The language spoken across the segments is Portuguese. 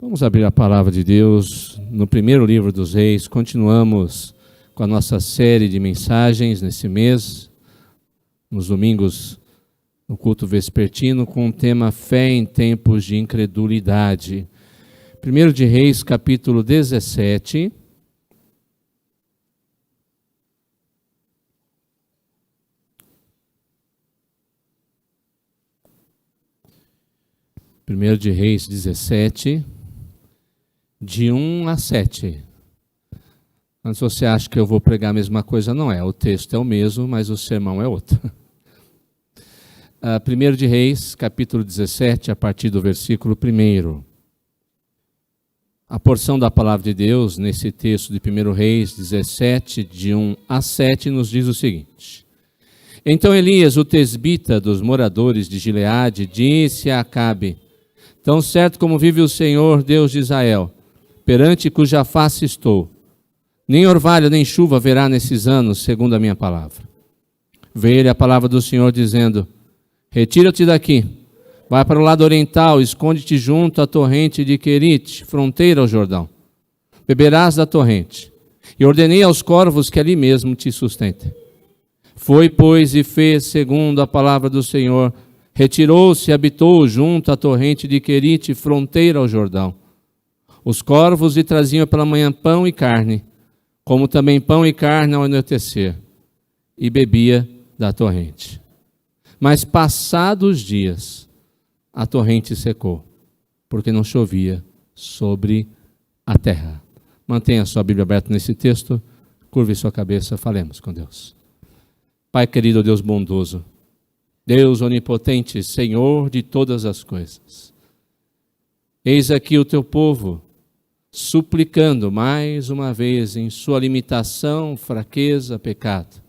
Vamos abrir a palavra de Deus no primeiro livro dos Reis. Continuamos com a nossa série de mensagens nesse mês, nos domingos, no culto vespertino, com o tema Fé em Tempos de Incredulidade. Primeiro de Reis, capítulo 17. Primeiro de Reis 17, de 1 a 7. Mas você acha que eu vou pregar a mesma coisa? Não é. O texto é o mesmo, mas o sermão é outro. Primeiro de Reis, capítulo 17, a partir do versículo 1. A porção da palavra de Deus, nesse texto de 1 Reis 17, de 1 a 7, nos diz o seguinte. Então Elias, o tesbita dos moradores de Gileade, disse a Acabe: Tão certo como vive o Senhor, Deus de Israel, perante cuja face estou, nem orvalho nem chuva haverá nesses anos, segundo a minha palavra. Veio-lhe a palavra do Senhor dizendo: Retira-te daqui, vai para o lado oriental, esconde-te junto à torrente de Querite, fronteira ao Jordão. Beberás da torrente, e ordenei aos corvos que ali mesmo te sustentem. Foi, pois, e fez segundo a palavra do Senhor. Retirou-se e habitou junto à torrente de Querite, fronteira ao Jordão. Os corvos lhe traziam pela manhã pão e carne, como também pão e carne ao anoitecer, e bebia da torrente. Mas passados dias, a torrente secou, porque não chovia sobre a terra. Mantenha a sua Bíblia aberta nesse texto, curve sua cabeça, falemos com Deus. Pai querido, Deus bondoso, Deus onipotente, Senhor de todas as coisas, eis aqui o teu povo, suplicando mais uma vez em sua limitação, fraqueza, pecado,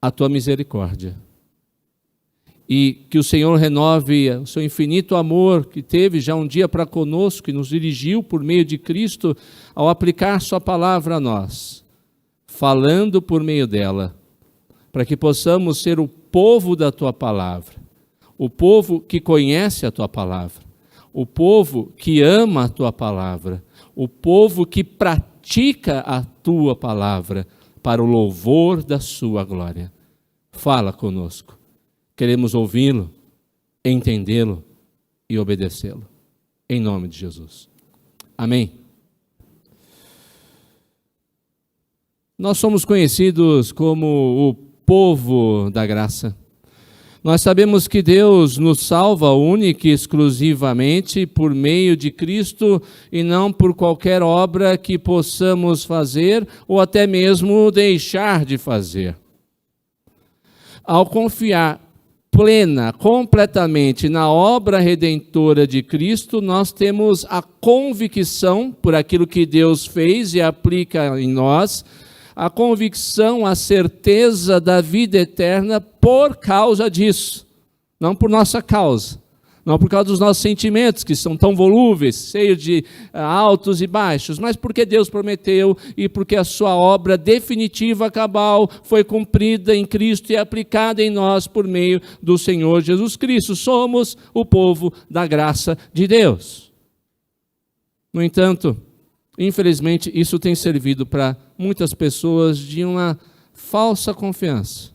a tua misericórdia. E que o Senhor renove o seu infinito amor que teve já um dia para conosco e nos dirigiu por meio de Cristo ao aplicar sua palavra a nós, falando por meio dela, para que possamos ser o povo da tua palavra, o povo que conhece a tua palavra, o povo que ama a tua palavra, o povo que pratica a tua palavra para o louvor da sua glória. Fala conosco. Queremos ouvi-lo, entendê-lo e obedecê-lo. Em nome de Jesus. Amém. Nós somos conhecidos como o povo da graça. Nós sabemos que Deus nos salva única e exclusivamente por meio de Cristo e não por qualquer obra que possamos fazer ou até mesmo deixar de fazer. Ao confiar completamente na obra redentora de Cristo, nós temos a convicção por aquilo que Deus fez e aplica em nós, a convicção, a certeza da vida eterna por causa disso, não por nossa causa, não por causa dos nossos sentimentos que são tão volúveis, cheios de altos e baixos, mas porque Deus prometeu e porque a sua obra definitiva, cabal, foi cumprida em Cristo e aplicada em nós por meio do Senhor Jesus Cristo. Somos o povo da graça de Deus. No entanto, infelizmente, isso tem servido para muitas pessoas de uma falsa confiança.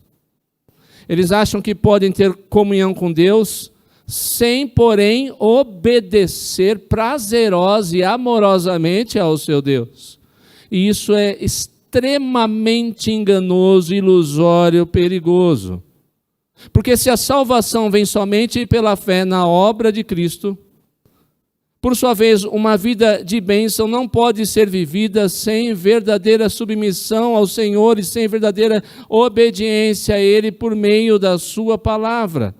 Eles acham que podem ter comunhão com Deus sem, porém, obedecer prazerosa e amorosamente ao seu Deus. E isso é extremamente enganoso, ilusório, perigoso. Porque se a salvação vem somente pela fé na obra de Cristo, por sua vez, uma vida de bênção não pode ser vivida sem verdadeira submissão ao Senhor e sem verdadeira obediência a Ele por meio da sua palavra.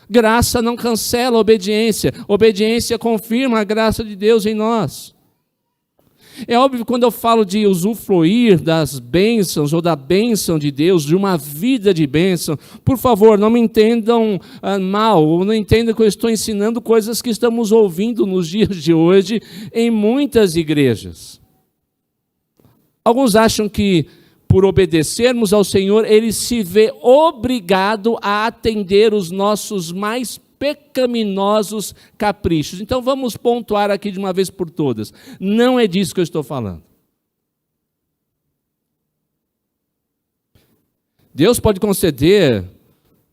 Graça não cancela a obediência, obediência confirma a graça de Deus em nós. É óbvio que quando eu falo de usufruir das bênçãos ou da bênção de Deus, de uma vida de bênção, por favor, não me entendam mal, ou não entendam que eu estou ensinando coisas que estamos ouvindo nos dias de hoje em muitas igrejas. Alguns acham que por obedecermos ao Senhor, Ele se vê obrigado a atender os nossos mais pecaminosos caprichos. Então vamos pontuar aqui de uma vez por todas. Não é disso que eu estou falando. Deus pode conceder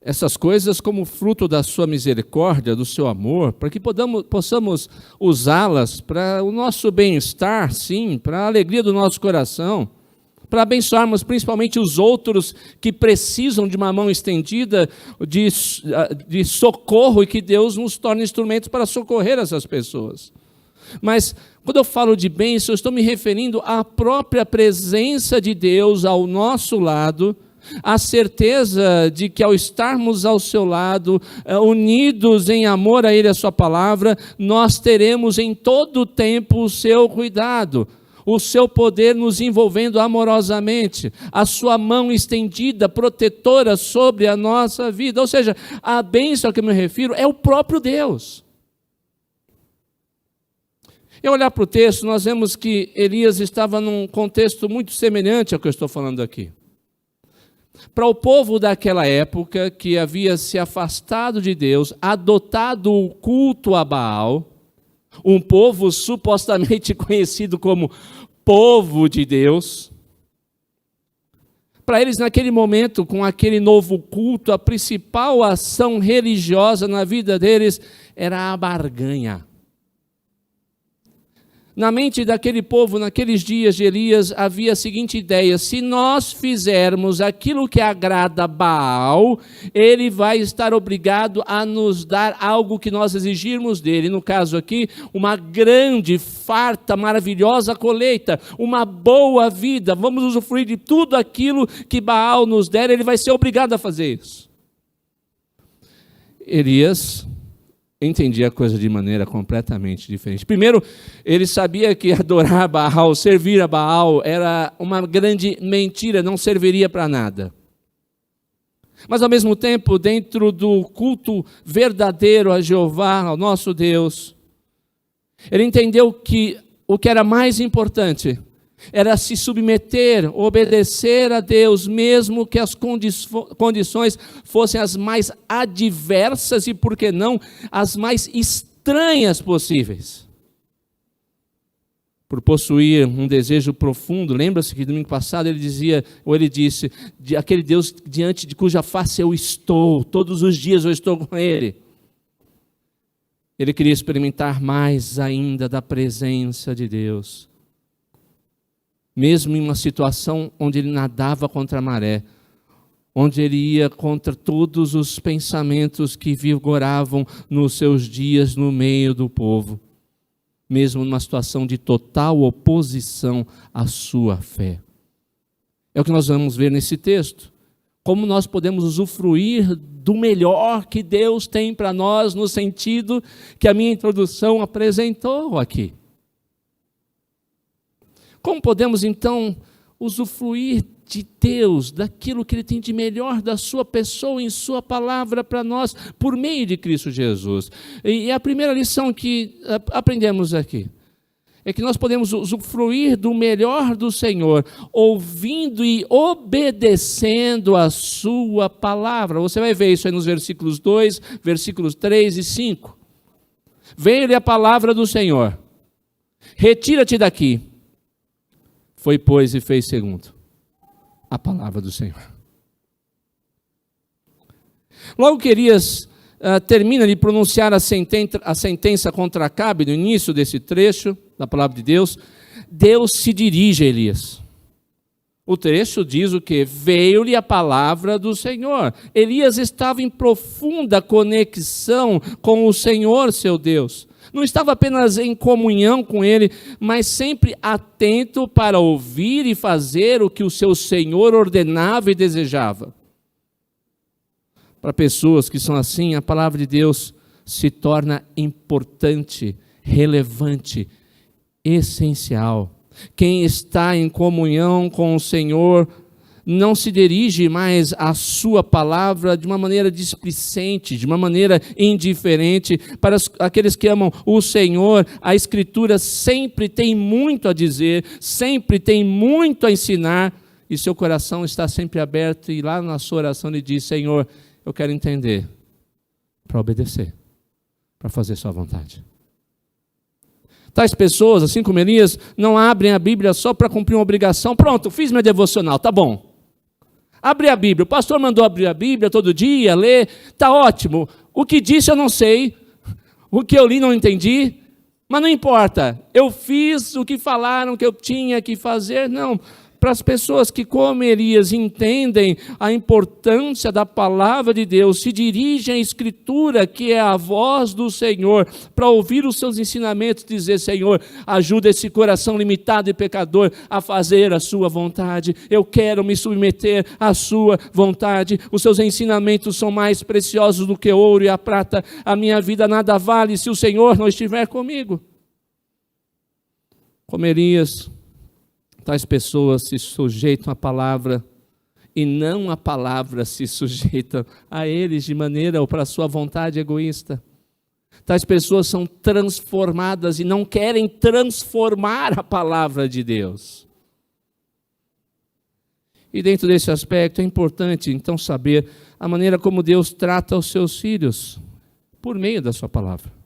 essas coisas como fruto da sua misericórdia, do seu amor, para que possamos usá-las para o nosso bem-estar, sim, para a alegria do nosso coração, para abençoarmos principalmente os outros que precisam de uma mão estendida de socorro e que Deus nos torne instrumentos para socorrer essas pessoas. Mas quando eu falo de bênção, eu estou me referindo à própria presença de Deus ao nosso lado, a certeza de que ao estarmos ao seu lado, unidos em amor a Ele e a sua palavra, nós teremos em todo o tempo o seu cuidado, o seu poder nos envolvendo amorosamente, a sua mão estendida, protetora sobre a nossa vida. Ou seja, a bênção a que eu me refiro é o próprio Deus. Ao olhar para o texto, nós vemos que Elias estava num contexto muito semelhante ao que eu estou falando aqui. Para o povo daquela época, que havia se afastado de Deus, adotado o culto a Baal, um povo supostamente conhecido como povo de Deus, para eles naquele momento, com aquele novo culto, a principal ação religiosa na vida deles era a barganha. Na mente daquele povo, naqueles dias de Elias, havia a seguinte ideia: se nós fizermos aquilo que agrada a Baal, ele vai estar obrigado a nos dar algo que nós exigirmos dele. No caso aqui, uma grande, farta, maravilhosa colheita, uma boa vida. Vamos usufruir de tudo aquilo que Baal nos der, ele vai ser obrigado a fazer isso. Elias entendia a coisa de maneira completamente diferente. Primeiro, ele sabia que adorar Baal, servir a Baal, era uma grande mentira, não serviria para nada. Mas, ao mesmo tempo, dentro do culto verdadeiro a Jeová, ao nosso Deus, ele entendeu que o que era mais importante era se submeter, obedecer a Deus, mesmo que as condições fossem as mais adversas e, por que não, as mais estranhas possíveis. Por possuir um desejo profundo, lembra-se que domingo passado ele disse, de aquele Deus diante de cuja face eu estou, todos os dias eu estou com Ele. Ele queria experimentar mais ainda da presença de Deus. Mesmo em uma situação onde ele nadava contra a maré, onde ele ia contra todos os pensamentos que vigoravam nos seus dias no meio do povo, mesmo numa situação de total oposição à sua fé. É o que nós vamos ver nesse texto. Como nós podemos usufruir do melhor que Deus tem para nós, no sentido que a minha introdução apresentou aqui. Como podemos, então, usufruir de Deus, daquilo que Ele tem de melhor da sua pessoa, em sua palavra para nós, por meio de Cristo Jesus? E a primeira lição que aprendemos aqui é que nós podemos usufruir do melhor do Senhor, ouvindo e obedecendo a sua palavra. Você vai ver isso aí nos versículos 2, versículos 3 e 5. Veio-lhe a palavra do Senhor: retira-te daqui. Foi, pois, e fez segundo a palavra do Senhor. Logo que Elias termina de pronunciar a sentença contra Acabe, no início desse trecho da palavra de Deus, Deus se dirige a Elias. O trecho diz o quê? Veio-lhe a palavra do Senhor. Elias estava em profunda conexão com o Senhor, seu Deus. Não estava apenas em comunhão com Ele, mas sempre atento para ouvir e fazer o que o seu Senhor ordenava e desejava. Para pessoas que são assim, a palavra de Deus se torna importante, relevante, essencial. Quem está em comunhão com o Senhor não se dirige mais à sua palavra de uma maneira displicente, de uma maneira indiferente. Para aqueles que amam o Senhor, a Escritura sempre tem muito a dizer, sempre tem muito a ensinar, e seu coração está sempre aberto, e lá na sua oração ele diz: Senhor, eu quero entender para obedecer, para fazer sua vontade. Tais pessoas, assim como Elias, não abrem a Bíblia só para cumprir uma obrigação. Pronto, fiz minha devocional, tá bom. Abre a Bíblia, o pastor mandou abrir a Bíblia todo dia, ler, tá ótimo. O que disse eu não sei, o que eu li não entendi, mas não importa. Eu fiz o que falaram que eu tinha que fazer, não. Para as pessoas que, como Elias, entendem a importância da palavra de Deus, se dirigem à Escritura, que é a voz do Senhor, para ouvir os seus ensinamentos, dizer: Senhor, ajuda esse coração limitado e pecador a fazer a sua vontade. Eu quero me submeter à sua vontade. Os seus ensinamentos são mais preciosos do que o ouro e a prata. A minha vida nada vale se o Senhor não estiver comigo. Como Elias, tais pessoas se sujeitam à palavra e não a palavra se sujeita a eles de maneira ou para a sua vontade egoísta. Tais pessoas são transformadas e não querem transformar a palavra de Deus. E dentro desse aspecto é importante então saber a maneira como Deus trata os seus filhos por meio da sua palavra.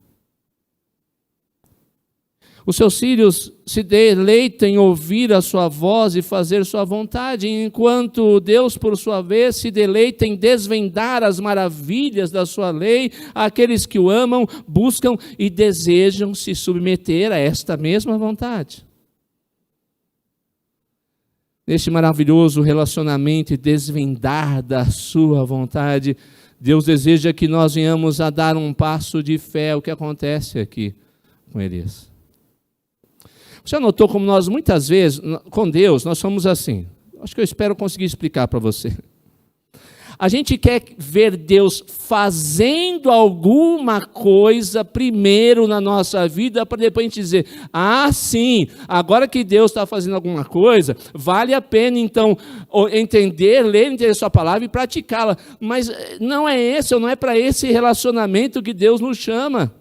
Os seus filhos se deleitam em ouvir a sua voz e fazer sua vontade, enquanto Deus, por sua vez, se deleita em desvendar as maravilhas da sua lei àqueles que o amam, buscam e desejam se submeter a esta mesma vontade. Neste maravilhoso relacionamento e desvendar da sua vontade, Deus deseja que nós venhamos a dar um passo de fé, o que acontece aqui com Elias. Você notou como nós muitas vezes, com Deus, nós somos assim? Acho que eu espero conseguir explicar para você. A gente quer ver Deus fazendo alguma coisa primeiro na nossa vida, para depois a gente dizer: ah, sim, agora que Deus está fazendo alguma coisa, vale a pena então entender, ler, entender sua palavra e praticá-la. Mas não é esse, ou não é para esse relacionamento que Deus nos chama.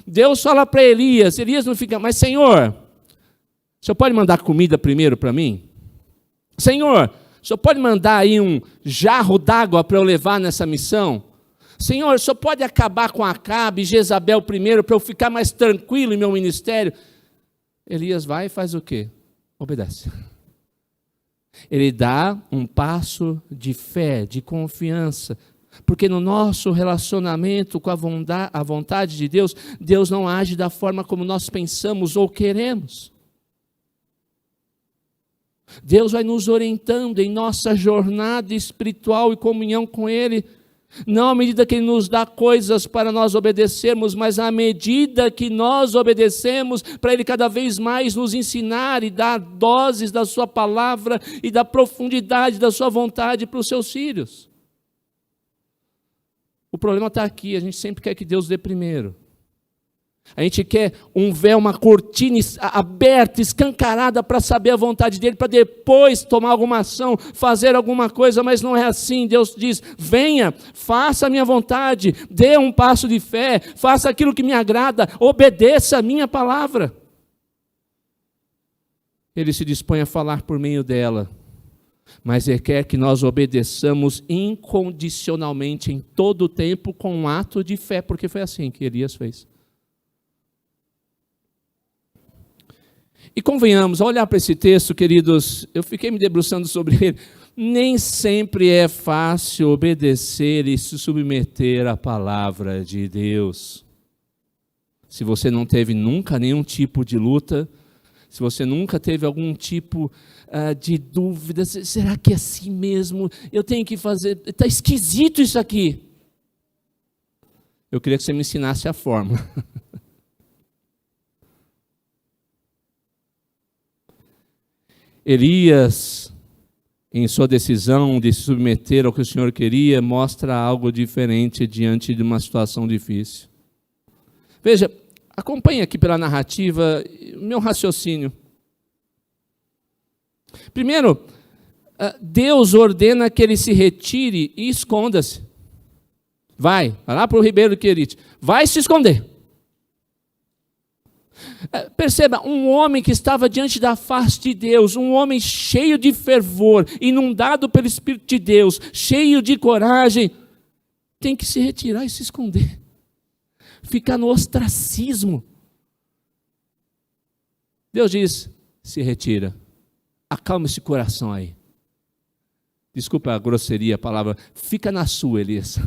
Deus fala para Elias, Elias não fica: mas Senhor, o senhor pode mandar comida primeiro para mim? Senhor, o senhor pode mandar aí um jarro d'água para eu levar nessa missão? Senhor, o senhor pode acabar com Acabe e Jezabel primeiro para eu ficar mais tranquilo em meu ministério? Elias vai e faz o quê? Obedece. Ele dá um passo de fé, de confiança, porque no nosso relacionamento com a vontade de Deus, Deus não age da forma como nós pensamos ou queremos. Deus vai nos orientando em nossa jornada espiritual e comunhão com Ele, não à medida que Ele nos dá coisas para nós obedecermos, mas à medida que nós obedecemos, para Ele cada vez mais nos ensinar e dar doses da sua palavra e da profundidade da sua vontade para os seus filhos. O problema está aqui, a gente sempre quer que Deus dê primeiro. A gente quer um véu, uma cortina aberta, escancarada para saber a vontade dEle, para depois tomar alguma ação, fazer alguma coisa, mas não é assim. Deus diz: venha, faça a minha vontade, dê um passo de fé, faça aquilo que me agrada, obedeça a minha palavra. Ele se dispõe a falar por meio dela, mas Ele quer que nós obedeçamos incondicionalmente, em todo o tempo, com um ato de fé, porque foi assim que Elias fez. E convenhamos, ao olhar para esse texto, queridos, eu fiquei me debruçando sobre ele, nem sempre é fácil obedecer e se submeter à palavra de Deus. Se você não teve nunca nenhum tipo de luta, se você nunca teve algum tipo de dúvida, será que é assim mesmo? Eu tenho que fazer, está esquisito isso aqui. Eu queria que você me ensinasse a forma. Elias, em sua decisão de se submeter ao que o Senhor queria, mostra algo diferente diante de uma situação difícil. Veja, acompanhe aqui pela narrativa o meu raciocínio. Primeiro, Deus ordena que ele se retire e esconda-se. Vai lá para o Ribeiro do Querite, vai se esconder. Perceba, um homem que estava diante da face de Deus, um homem cheio de fervor, inundado pelo Espírito de Deus, cheio de coragem, tem que se retirar e se esconder. Ficar no ostracismo. Deus diz, se retira. Acalma esse coração aí. Desculpa a grosseria, a palavra. Fica na sua, Elias.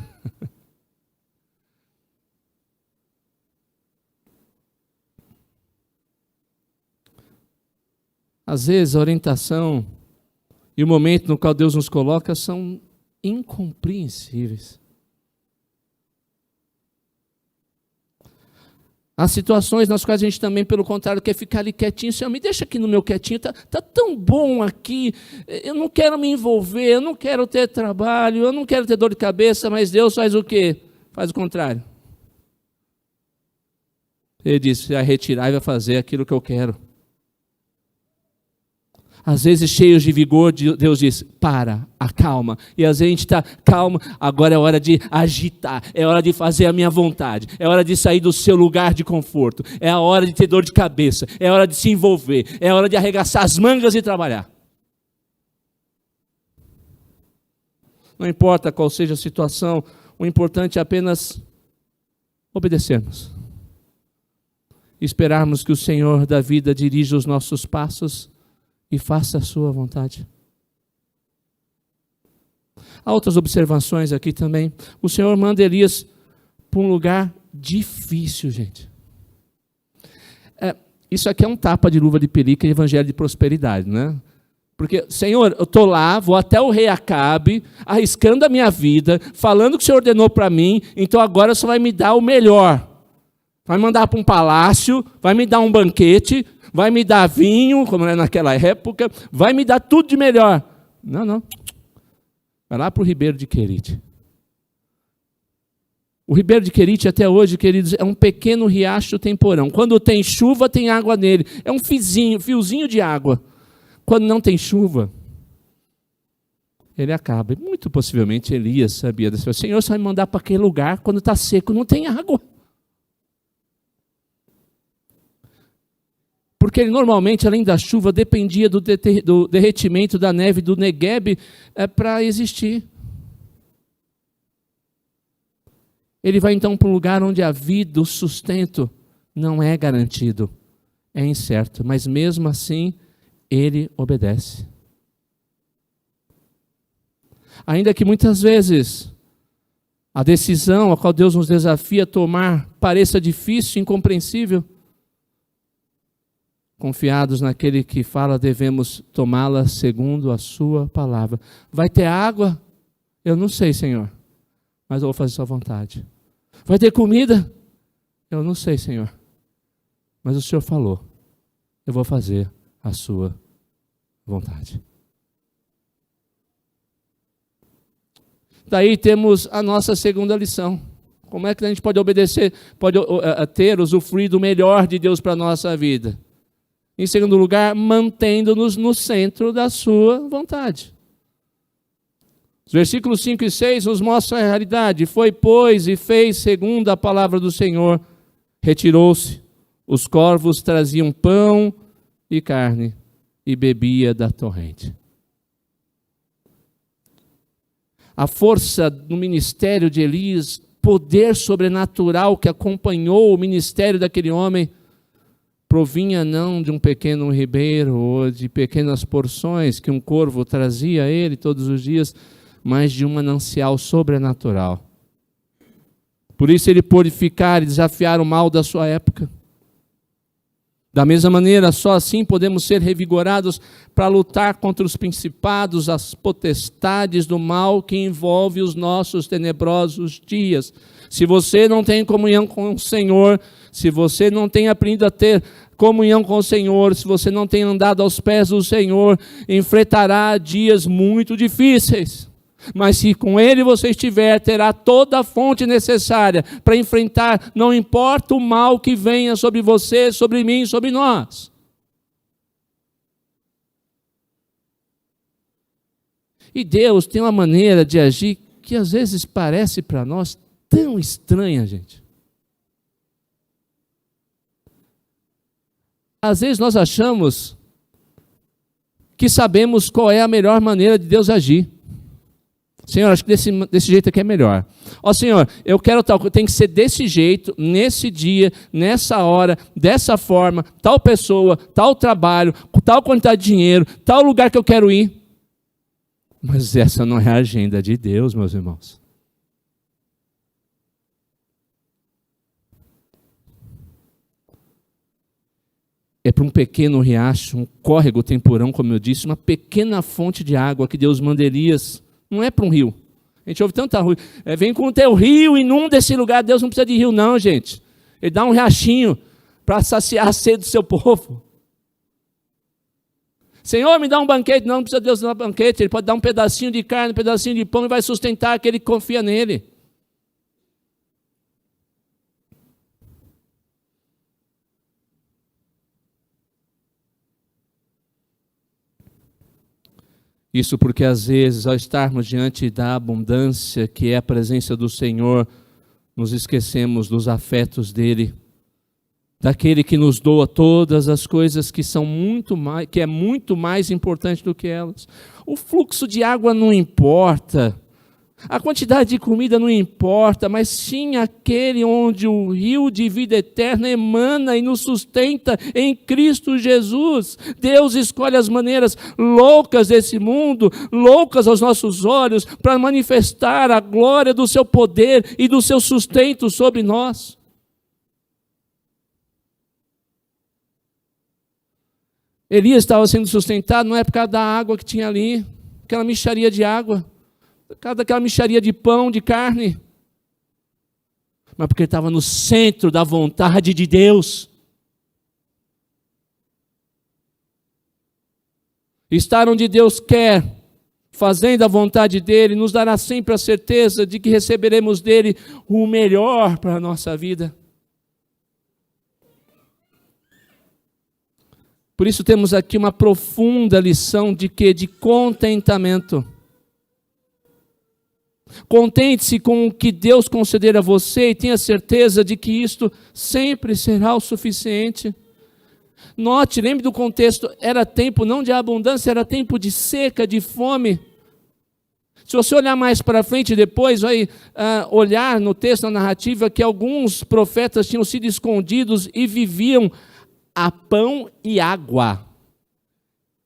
Às vezes a orientação e o momento no qual Deus nos coloca são incompreensíveis. Há situações nas quais a gente também, pelo contrário, quer ficar ali quietinho. Senhor, me deixa aqui no meu quietinho, tá tão bom aqui. Eu não quero me envolver, eu não quero ter trabalho, eu não quero ter dor de cabeça, mas Deus faz o quê? Faz o contrário. Ele disse, vai retirar e vai fazer aquilo que eu quero. Às vezes, cheios de vigor, Deus diz, para, acalma. E às vezes a gente está, calma, agora é hora de agitar, é hora de fazer a minha vontade, é hora de sair do seu lugar de conforto, é a hora de ter dor de cabeça, é hora de se envolver, é hora de arregaçar as mangas e trabalhar. Não importa qual seja a situação, o importante é apenas obedecermos. Esperarmos que o Senhor da vida dirija os nossos passos e faça a sua vontade. Há outras observações aqui também. O Senhor manda Elias para um lugar difícil, gente. Isso aqui é um tapa de luva de pelica e evangelho de prosperidade, né? Porque, Senhor, eu estou lá, vou até o rei Acabe, arriscando a minha vida, falando o que o Senhor ordenou para mim, então agora só vai me dar o melhor. Vai me mandar para um palácio, vai me dar um banquete, vai me dar vinho, como era naquela época, vai me dar tudo de melhor. Não. Vai lá para o Ribeiro de Querite. O Ribeiro de Querite, até hoje, queridos, é um pequeno riacho temporão. Quando tem chuva, tem água nele. É um fiozinho de água. Quando não tem chuva, ele acaba. E muito possivelmente Elias sabia dessa coisa. Senhor, você vai me mandar para aquele lugar, quando está seco, não tem água. Porque ele normalmente, além da chuva, dependia do derretimento da neve do Negueb para existir. Ele vai então para um lugar onde a vida, o sustento, não é garantido, é incerto, mas mesmo assim, ele obedece. Ainda que muitas vezes a decisão a qual Deus nos desafia a tomar pareça difícil, incompreensível, confiados naquele que fala, devemos tomá-la segundo a sua palavra. Vai ter água? Eu não sei, Senhor, mas eu vou fazer a sua vontade. Vai ter comida? Eu não sei, Senhor, mas o Senhor falou. Eu vou fazer a sua vontade. Daí temos a nossa segunda lição. Como é que a gente pode obedecer, pode usufruir do melhor de Deus para a nossa vida? Em segundo lugar, mantendo-nos no centro da sua vontade. Os versículos 5 e 6 nos mostram a realidade. Foi, pois, e fez segundo a palavra do Senhor. Retirou-se. Os corvos traziam pão e carne e bebia da torrente. A força do ministério de Elias, poder sobrenatural que acompanhou o ministério daquele homem, provinha não de um pequeno ribeiro ou de pequenas porções que um corvo trazia a ele todos os dias, mas de um manancial sobrenatural. Por isso ele pôde ficar e desafiar o mal da sua época. Da mesma maneira, só assim podemos ser revigorados para lutar contra os principados, as potestades do mal que envolve os nossos tenebrosos dias. Se você não tem comunhão com o Senhor, se você não tem aprendido a ter comunhão com o Senhor, se você não tem andado aos pés do Senhor, enfrentará dias muito difíceis. Mas se com Ele você estiver, terá toda a fonte necessária para enfrentar, não importa o mal que venha sobre você, sobre mim, sobre nós. E Deus tem uma maneira de agir que às vezes parece para nós tão estranha, gente. Às vezes nós achamos que sabemos qual é a melhor maneira de Deus agir. Senhor, acho que desse jeito aqui é melhor. Ó Senhor, eu quero tal coisa, tem que ser desse jeito, nesse dia, nessa hora, dessa forma, tal pessoa, tal trabalho, tal quantidade de dinheiro, tal lugar que eu quero ir. Mas essa não é a agenda de Deus, meus irmãos. É para um pequeno riacho, um córrego temporão, como eu disse, uma pequena fonte de água que Deus manda Elias. Não é para um rio. A gente ouve tanta rua. Vem com o teu rio, inunda esse lugar. Deus não precisa de rio não, gente. Ele dá um riachinho para saciar a sede do seu povo. Senhor, me dá um banquete. Não precisa Deus dar um banquete. Ele pode dar um pedacinho de carne, um pedacinho de pão e vai sustentar aquele que confia nele. Isso porque às vezes, ao estarmos diante da abundância que é a presença do Senhor, nos esquecemos dos afetos dele, daquele que nos doa todas as coisas que são que é muito mais importante do que elas. O fluxo de água não importa, a quantidade de comida não importa, mas sim aquele onde o rio de vida eterna emana e nos sustenta em Cristo Jesus. Deus escolhe as maneiras loucas desse mundo, loucas aos nossos olhos, para manifestar a glória do seu poder e do seu sustento sobre nós. Elias estava sendo sustentado não é por causa da água que tinha ali, aquela mixaria de água, por causa daquela mixaria de pão, de carne, mas porque ele estava no centro da vontade de Deus. Estar onde Deus quer, fazendo a vontade dEle, nos dará sempre a certeza de que receberemos dEle o melhor para a nossa vida. Por isso temos aqui uma profunda lição de quê? De contentamento. Contente-se com o que Deus conceder a você e tenha certeza de que isto sempre será o suficiente. Note, lembre do contexto, era tempo não de abundância, era tempo de seca, de fome. Se você olhar mais para frente depois, vai olhar no texto, na narrativa, que alguns profetas tinham sido escondidos e viviam a pão e água.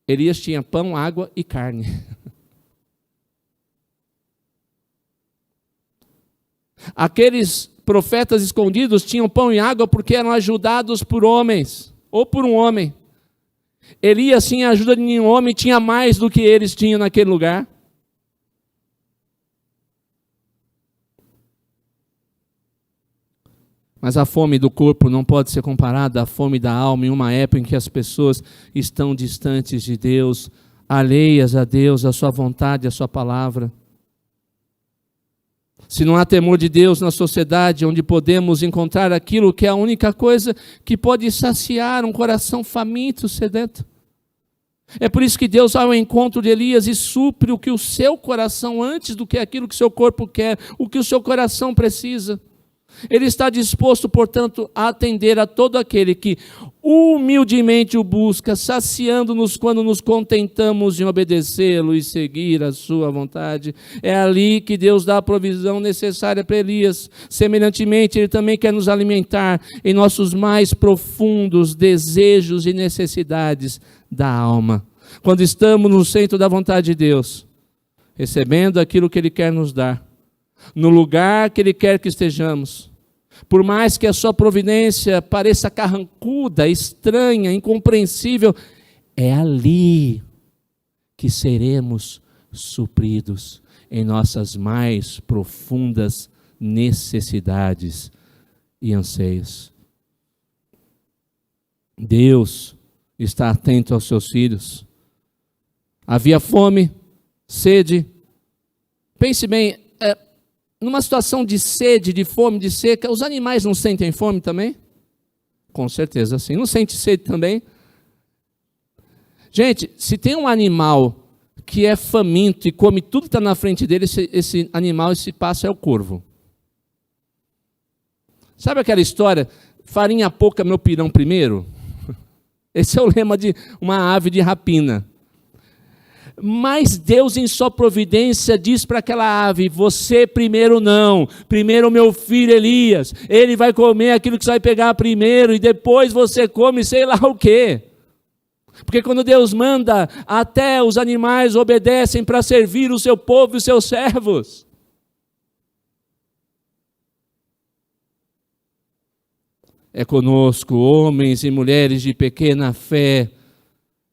Elias tinha pão, água e carne. Aqueles profetas escondidos tinham pão e água porque eram ajudados por homens, ou por um homem. Elias, sem a ajuda de nenhum homem, tinha mais do que eles tinham naquele lugar. Mas a fome do corpo não pode ser comparada à fome da alma em uma época em que as pessoas estão distantes de Deus, alheias a Deus, a sua vontade, a sua palavra. Se não há temor de Deus na sociedade, onde podemos encontrar aquilo que é a única coisa que pode saciar um coração faminto, sedento. É por isso que Deus vai ao encontro de Elias e supre o que o seu coração, antes do que aquilo que o seu corpo quer, o que o seu coração precisa. Ele está disposto, portanto, a atender a todo aquele que humildemente o busca, saciando-nos quando nos contentamos em obedecê-lo e seguir a sua vontade. É ali que Deus dá a provisão necessária para Elias. Semelhantemente, Ele também quer nos alimentar em nossos mais profundos desejos e necessidades da alma. Quando estamos no centro da vontade de Deus, recebendo aquilo que Ele quer nos dar, no lugar que Ele quer que estejamos, por mais que a sua providência pareça carrancuda, estranha, incompreensível, é ali que seremos supridos em nossas mais profundas necessidades e anseios. Deus está atento aos seus filhos. Havia fome, sede. Pense bem, numa situação de sede, de fome, de seca, os animais não sentem fome também? Com certeza sim. Não sente sede também? Gente, se tem um animal que é faminto e come tudo que está na frente dele, esse animal, esse pássaro é o corvo. Sabe aquela história, farinha pouca, meu pirão primeiro? Esse é o lema de uma ave de rapina. Mas Deus, em sua providência, diz para aquela ave: você primeiro não, primeiro o meu filho Elias, ele vai comer aquilo que você vai pegar primeiro, e depois você come sei lá o quê. Porque quando Deus manda, até os animais obedecem para servir o seu povo e os seus servos. É conosco, homens e mulheres de pequena fé,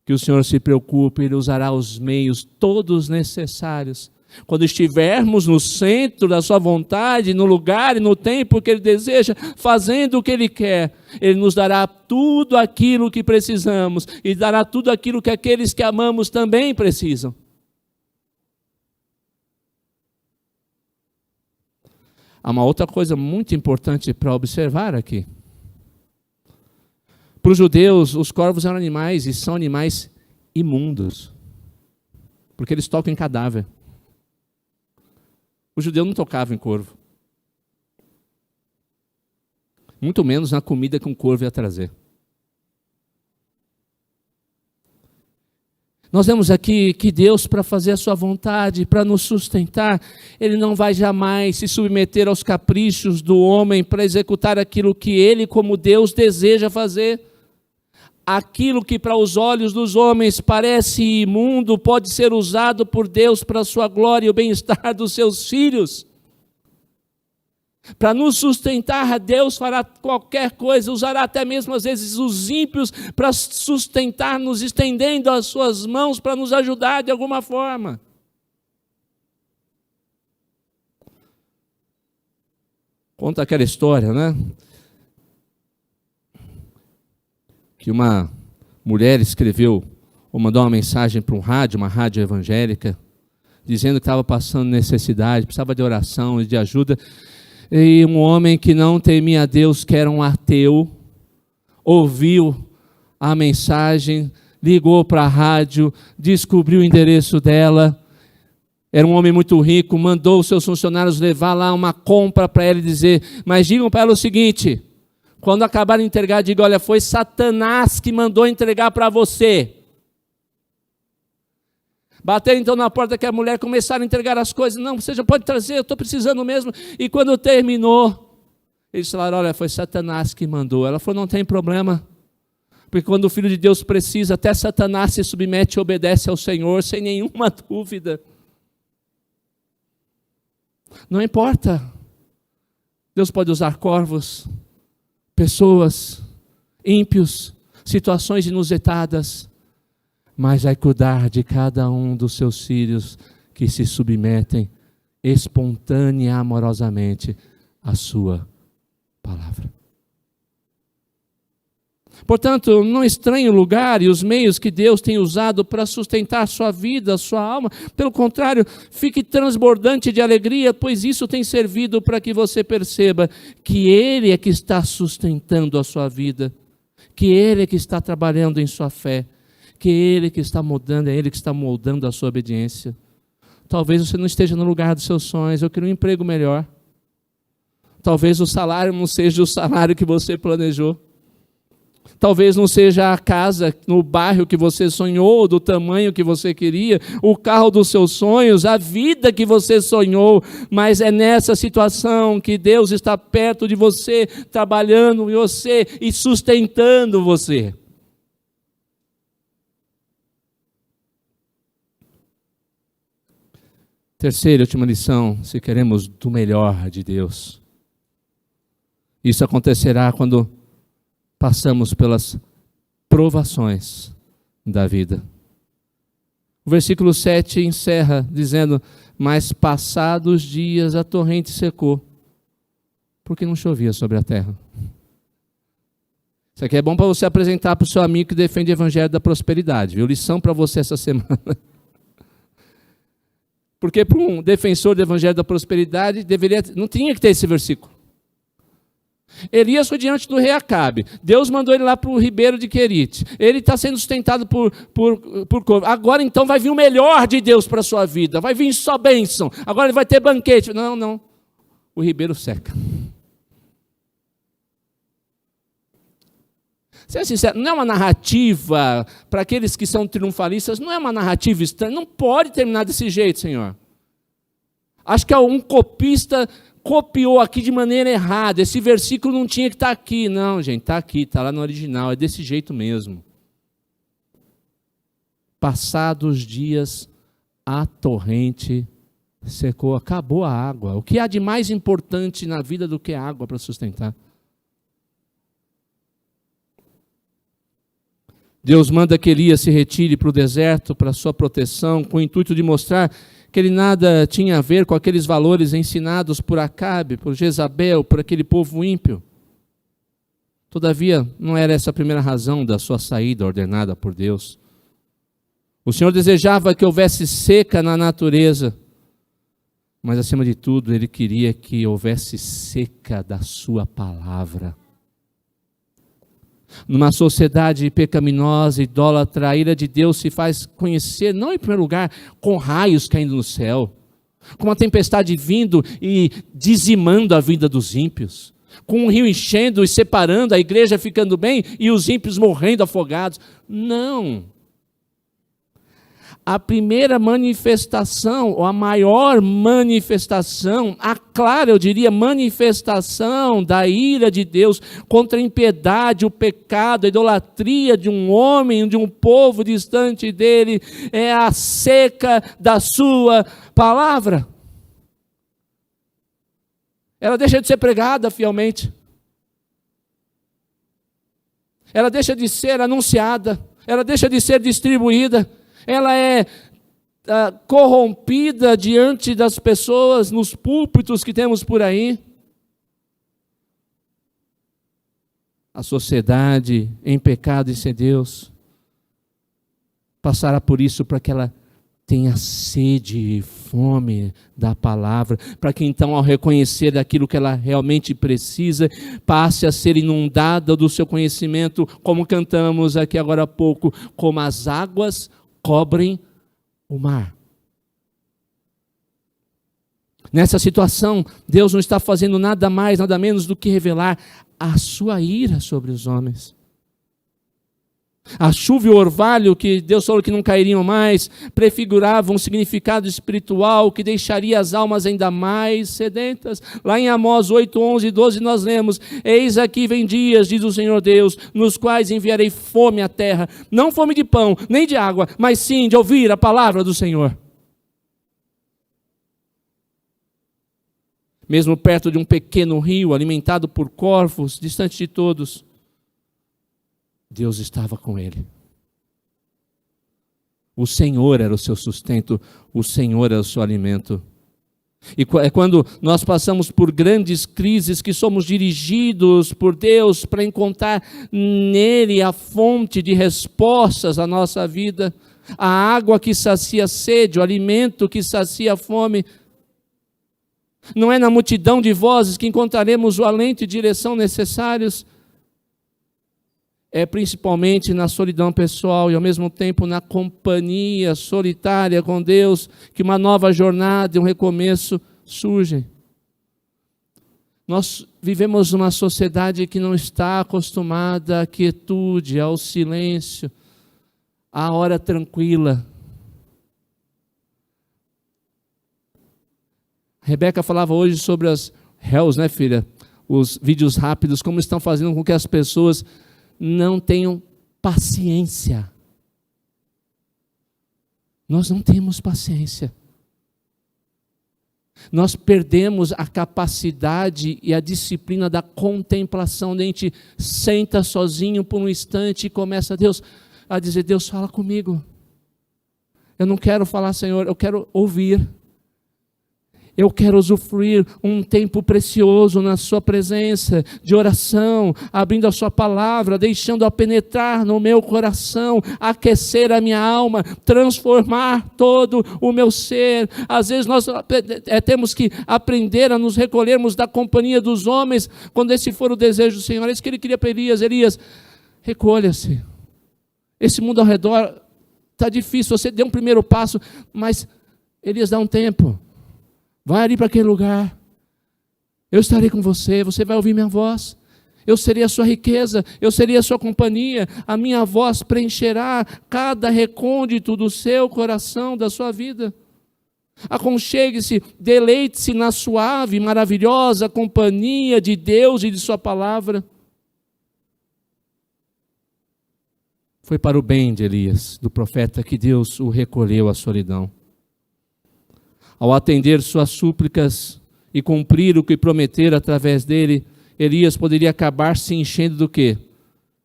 que o Senhor se preocupe, Ele usará os meios todos necessários. Quando estivermos no centro da sua vontade, no lugar e no tempo que Ele deseja, fazendo o que Ele quer, Ele nos dará tudo aquilo que precisamos e dará tudo aquilo que aqueles que amamos também precisam. Há uma outra coisa muito importante para observar aqui. Para os judeus, os corvos eram animais e são animais imundos, porque eles tocam em cadáver. O judeu não tocava em corvo, muito menos na comida que um corvo ia trazer. Nós vemos aqui que Deus, para fazer a sua vontade, para nos sustentar, Ele não vai jamais se submeter aos caprichos do homem para executar aquilo que Ele, como Deus, deseja fazer. Aquilo que para os olhos dos homens parece imundo, pode ser usado por Deus para a sua glória e o bem-estar dos seus filhos. Para nos sustentar, Deus fará qualquer coisa, usará até mesmo às vezes os ímpios para sustentar-nos, estendendo as suas mãos para nos ajudar de alguma forma. Conta aquela história, né? Que uma mulher escreveu ou mandou uma mensagem para uma rádio evangélica, dizendo que estava passando necessidade, precisava de oração e de ajuda. E um homem que não temia a Deus, que era um ateu, ouviu a mensagem, ligou para a rádio, descobriu o endereço dela. Era um homem muito rico, mandou os seus funcionários levar lá uma compra para ela e dizer: mas digam para ela o seguinte, quando acabarem de entregar, diga: olha, foi Satanás que mandou entregar para você. Bateram então na porta que a mulher, começaram a entregar as coisas. Não, você já pode trazer, eu estou precisando mesmo. E quando terminou, eles falaram: olha, foi Satanás que mandou. Ela falou: não tem problema, porque quando o Filho de Deus precisa, até Satanás se submete e obedece ao Senhor, sem nenhuma dúvida. Não importa, Deus pode usar corvos, pessoas, ímpios, situações inusitadas, mas vai cuidar de cada um dos seus filhos que se submetem espontânea e amorosamente à sua palavra. Portanto, não estranhe o lugar e os meios que Deus tem usado para sustentar a sua vida, a sua alma. Pelo contrário, fique transbordante de alegria, pois isso tem servido para que você perceba que Ele é que está sustentando a sua vida, que Ele é que está trabalhando em sua fé, que Ele é que está moldando, é Ele que está moldando a sua obediência. Talvez você não esteja no lugar dos seus sonhos, eu queria um emprego melhor. Talvez o salário não seja o salário que você planejou. Talvez não seja a casa no bairro que você sonhou, do tamanho que você queria, o carro dos seus sonhos, a vida que você sonhou, mas é nessa situação que Deus está perto de você, trabalhando em você e sustentando você. Terceira e última lição: se queremos do melhor de Deus, isso acontecerá quando passamos pelas provações da vida. O versículo 7 encerra dizendo: mas passados os dias a torrente secou, porque não chovia sobre a terra. Isso aqui é bom para você apresentar para o seu amigo que defende o evangelho da prosperidade, viu? Lição para você essa semana. Porque para um defensor do evangelho da prosperidade, não tinha que ter esse versículo. Elias foi diante do rei Acabe. Deus mandou ele lá para o ribeiro de Querite. Ele está sendo sustentado por corvo. Agora então vai vir o melhor de Deus para a sua vida. Vai vir só bênção. Agora ele vai ter banquete. Não. O ribeiro seca. Você seja sincero, não é uma narrativa, para aqueles que são triunfalistas, não é uma narrativa estranha, não pode terminar desse jeito, Senhor. Acho que um copista copiou aqui de maneira errada, esse versículo não tinha que estar aqui. Não, gente, está aqui, está lá no original, é desse jeito mesmo. Passados dias, a torrente secou, acabou a água. O que há de mais importante na vida do que a água para sustentar? Deus manda que Elias se retire para o deserto, para sua proteção, com o intuito de mostrar que ele nada tinha a ver com aqueles valores ensinados por Acabe, por Jezabel, por aquele povo ímpio. Todavia, não era essa a primeira razão da sua saída ordenada por Deus. O Senhor desejava que houvesse seca na natureza, mas acima de tudo, Ele queria que houvesse seca da sua palavra. Numa sociedade pecaminosa, idólatra, a ira de Deus se faz conhecer, não em primeiro lugar, com raios caindo no céu, com uma tempestade vindo e dizimando a vida dos ímpios, com um rio enchendo e separando, a igreja ficando bem e os ímpios morrendo afogados. Não. A primeira manifestação, ou a maior manifestação, a clara, eu diria, manifestação da ira de Deus contra a impiedade, o pecado, a idolatria de um homem, de um povo distante dele, é a seca da sua palavra. Ela deixa de ser pregada fielmente. Ela deixa de ser anunciada. Ela deixa de ser distribuída. Ela é corrompida diante das pessoas, nos púlpitos que temos por aí. A sociedade em pecado e sem Deus passará por isso para que ela tenha sede e fome da palavra, para que então, ao reconhecer aquilo que ela realmente precisa, passe a ser inundada do seu conhecimento, como cantamos aqui agora há pouco, como as águas cobrem o mar. Nessa situação, Deus não está fazendo nada mais, nada menos do que revelar a sua ira sobre os homens. A chuva e o orvalho, que Deus falou que não cairiam mais, prefiguravam um significado espiritual que deixaria as almas ainda mais sedentas. Lá em Amós 8, 11 e 12 nós lemos: eis aqui vem dias, diz o Senhor Deus, nos quais enviarei fome à terra, não fome de pão, nem de água, mas sim de ouvir a palavra do Senhor. Mesmo perto de um pequeno rio, alimentado por corvos, distante de todos, Deus estava com ele. O Senhor era o seu sustento, o Senhor era o seu alimento. E é quando nós passamos por grandes crises que somos dirigidos por Deus para encontrar nele a fonte de respostas à nossa vida, a água que sacia a sede, o alimento que sacia a fome. Não é na multidão de vozes que encontraremos o alento e direção necessários. É principalmente na solidão pessoal e ao mesmo tempo na companhia solitária com Deus que uma nova jornada e um recomeço surgem. Nós vivemos numa sociedade que não está acostumada à quietude, ao silêncio, à hora tranquila. A Rebeca falava hoje sobre as reels, né, filha? Os vídeos rápidos, como estão fazendo com que as pessoas não tenham paciência. Nós não temos paciência. Nós perdemos a capacidade e a disciplina da contemplação. A gente senta sozinho por um instante e começa a dizer: Deus, fala comigo. Eu não quero falar, Senhor, eu quero ouvir. Eu quero usufruir um tempo precioso na sua presença, de oração, abrindo a sua palavra, deixando-a penetrar no meu coração, aquecer a minha alma, transformar todo o meu ser. Às vezes nós temos que aprender a nos recolhermos da companhia dos homens, quando esse for o desejo do Senhor. É isso que ele queria para Elias: Elias, recolha-se. Esse mundo ao redor está difícil, você deu um primeiro passo, mas Elias, dá um tempo. Vai ali para aquele lugar, eu estarei com você, você vai ouvir minha voz. Eu serei a sua riqueza, eu serei a sua companhia, a minha voz preencherá cada recôndito do seu coração, da sua vida. Aconchegue-se, deleite-se na suave, maravilhosa companhia de Deus e de sua palavra. Foi para o bem de Elias, do profeta, que Deus o recolheu à solidão. Ao atender suas súplicas e cumprir o que prometera através dele, Elias poderia acabar se enchendo do quê?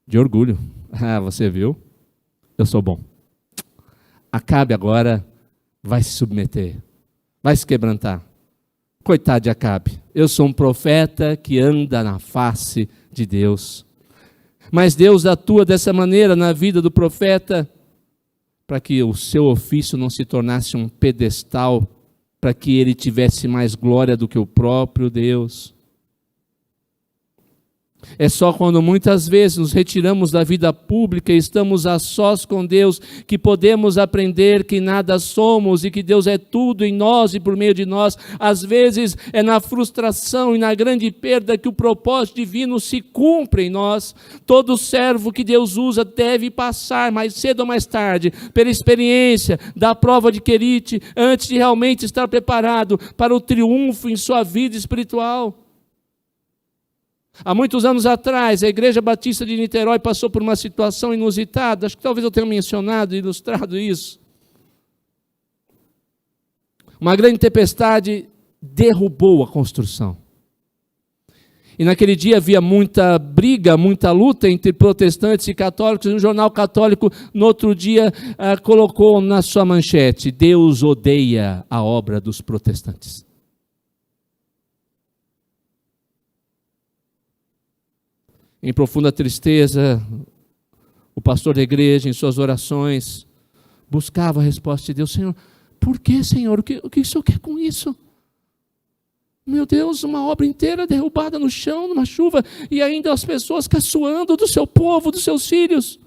De orgulho. Ah, você viu? Eu sou bom. Acabe agora vai se submeter, vai se quebrantar. Coitado de Acabe, eu sou um profeta que anda na face de Deus. Mas Deus atua dessa maneira na vida do profeta, para que o seu ofício não se tornasse um pedestal, para que ele tivesse mais glória do que o próprio Deus. É só quando muitas vezes nos retiramos da vida pública e estamos a sós com Deus que podemos aprender que nada somos e que Deus é tudo em nós e por meio de nós. Às vezes é na frustração e na grande perda que o propósito divino se cumpre em nós. Todo servo que Deus usa deve passar mais cedo ou mais tarde pela experiência da prova de Querite antes de realmente estar preparado para o triunfo em sua vida espiritual. Há muitos anos atrás, a Igreja Batista de Niterói passou por uma situação inusitada. Acho que talvez eu tenha mencionado e ilustrado isso. Uma grande tempestade derrubou a construção. E naquele dia havia muita briga, muita luta entre protestantes e católicos. E um jornal católico, no outro dia, colocou na sua manchete: Deus odeia a obra dos protestantes. Em profunda tristeza, o pastor da igreja, em suas orações, buscava a resposta de Deus. Senhor, por que, Senhor? O que o Senhor quer com isso? Meu Deus, uma obra inteira derrubada no chão, numa chuva, e ainda as pessoas caçoando do seu povo, dos seus filhos.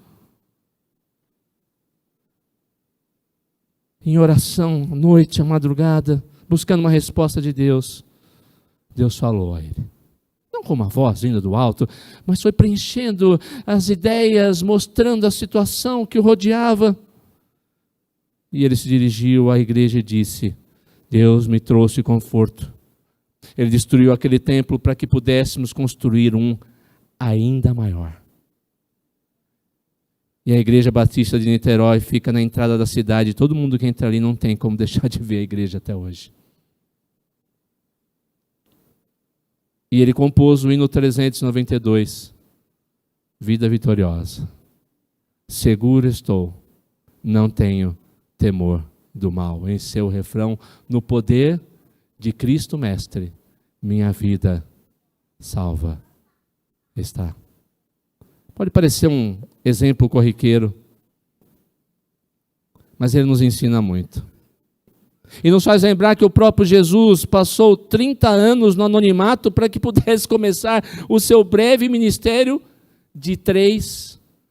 Em oração, à noite, à madrugada, buscando uma resposta de Deus, Deus falou a ele. Não com uma voz vinda do alto, mas foi preenchendo as ideias, mostrando a situação que o rodeava. E ele se dirigiu à igreja e disse: Deus me trouxe conforto. Ele destruiu aquele templo para que pudéssemos construir um ainda maior. E a Igreja Batista de Niterói fica na entrada da cidade. Todo mundo que entra ali não tem como deixar de ver a igreja até hoje. E ele compôs o hino 392, Vida Vitoriosa. Seguro estou, não tenho temor do mal. Em seu refrão, no poder de Cristo Mestre, minha vida salva está. Pode parecer um exemplo corriqueiro, mas ele nos ensina muito. E nos faz lembrar que o próprio Jesus passou 30 anos no anonimato para que pudesse começar o seu breve ministério de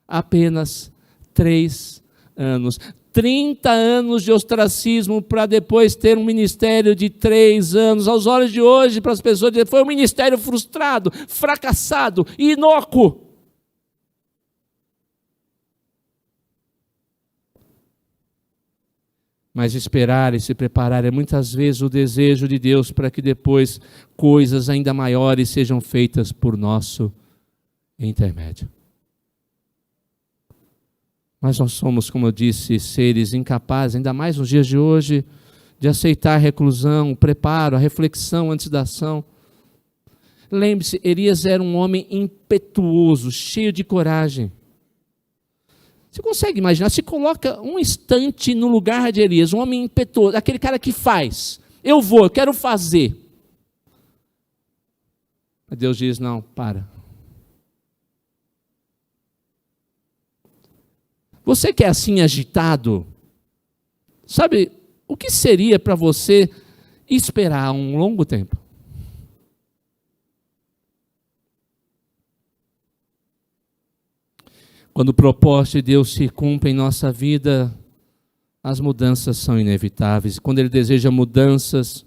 apenas 3 anos. 30 anos de ostracismo para depois ter um ministério de 3 anos. Aos olhos de hoje, para as pessoas dizer, foi um ministério frustrado, fracassado, inócuo. Mas esperar e se preparar é muitas vezes o desejo de Deus para que depois coisas ainda maiores sejam feitas por nosso intermédio. Mas nós somos, como eu disse, seres incapazes, ainda mais nos dias de hoje, de aceitar a reclusão, o preparo, a reflexão antes da ação. Lembre-se, Elias era um homem impetuoso, cheio de coragem. Você consegue imaginar? Se coloca um instante no lugar de Elias, um homem impetuoso, aquele cara que faz. Eu quero fazer. Mas Deus diz, não, para. Você que é assim agitado, sabe, o que seria para você esperar um longo tempo? Quando o propósito de Deus se cumpre em nossa vida, as mudanças são inevitáveis. Quando Ele deseja mudanças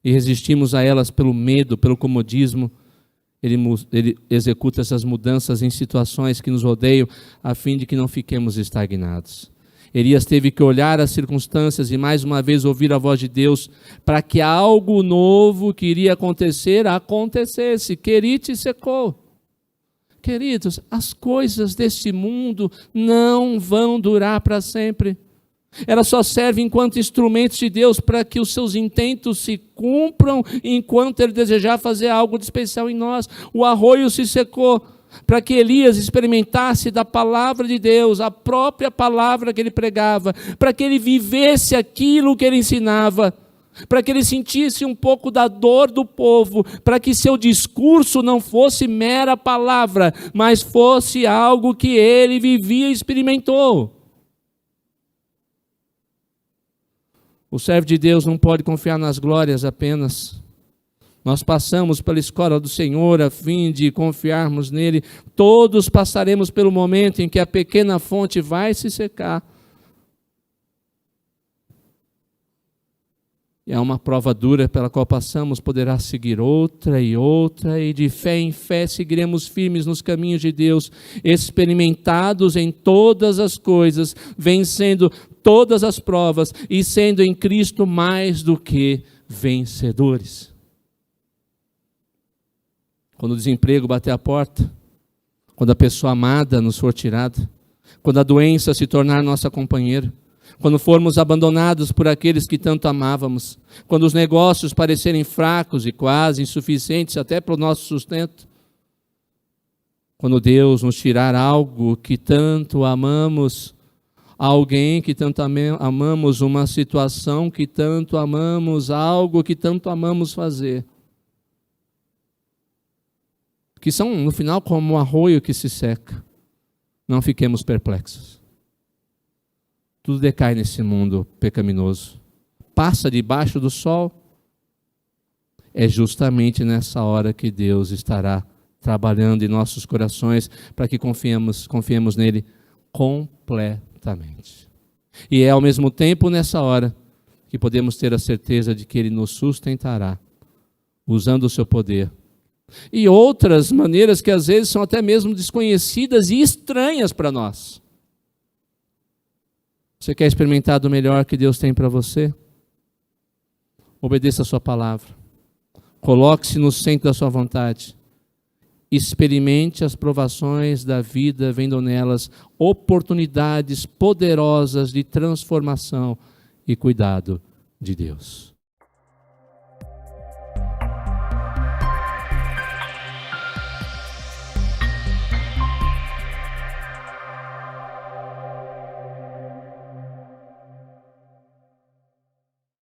e resistimos a elas pelo medo, pelo comodismo, Ele executa essas mudanças em situações que nos rodeiam, a fim de que não fiquemos estagnados. Elias teve que olhar as circunstâncias e mais uma vez ouvir a voz de Deus para que algo novo que iria acontecer, acontecesse. Querite secou. Queridos, as coisas deste mundo não vão durar para sempre. Elas só servem enquanto instrumentos de Deus para que os seus intentos se cumpram enquanto Ele desejar fazer algo de especial em nós. O arroio se secou para que Elias experimentasse da palavra de Deus, a própria palavra que ele pregava, para que ele vivesse aquilo que ele ensinava, para que ele sentisse um pouco da dor do povo, para que seu discurso não fosse mera palavra, mas fosse algo que ele vivia e experimentou. O servo de Deus não pode confiar nas glórias apenas. Nós passamos pela escola do Senhor a fim de confiarmos nele. Todos passaremos pelo momento em que a pequena fonte vai se secar. E é uma prova dura pela qual passamos, poderá seguir outra, e de fé em fé seguiremos firmes nos caminhos de Deus, experimentados em todas as coisas, vencendo todas as provas e sendo em Cristo mais do que vencedores. Quando o desemprego bater a porta, quando a pessoa amada nos for tirada, quando a doença se tornar nossa companheira, quando formos abandonados por aqueles que tanto amávamos, quando os negócios parecerem fracos e quase insuficientes até para o nosso sustento, quando Deus nos tirar algo que tanto amamos, alguém que tanto amamos, uma situação que tanto amamos, algo que tanto amamos fazer, que são no final como um arroio que se seca, não fiquemos perplexos. Tudo decai nesse mundo pecaminoso. Passa debaixo do sol. É justamente nessa hora que Deus estará trabalhando em nossos corações para que confiemos nele completamente. E é ao mesmo tempo nessa hora que podemos ter a certeza de que ele nos sustentará, usando o seu poder. E outras maneiras que às vezes são até mesmo desconhecidas e estranhas para nós. Você quer experimentar do melhor que Deus tem para você? Obedeça a sua palavra. Coloque-se no centro da sua vontade. Experimente as provações da vida, vendo nelas oportunidades poderosas de transformação e cuidado de Deus.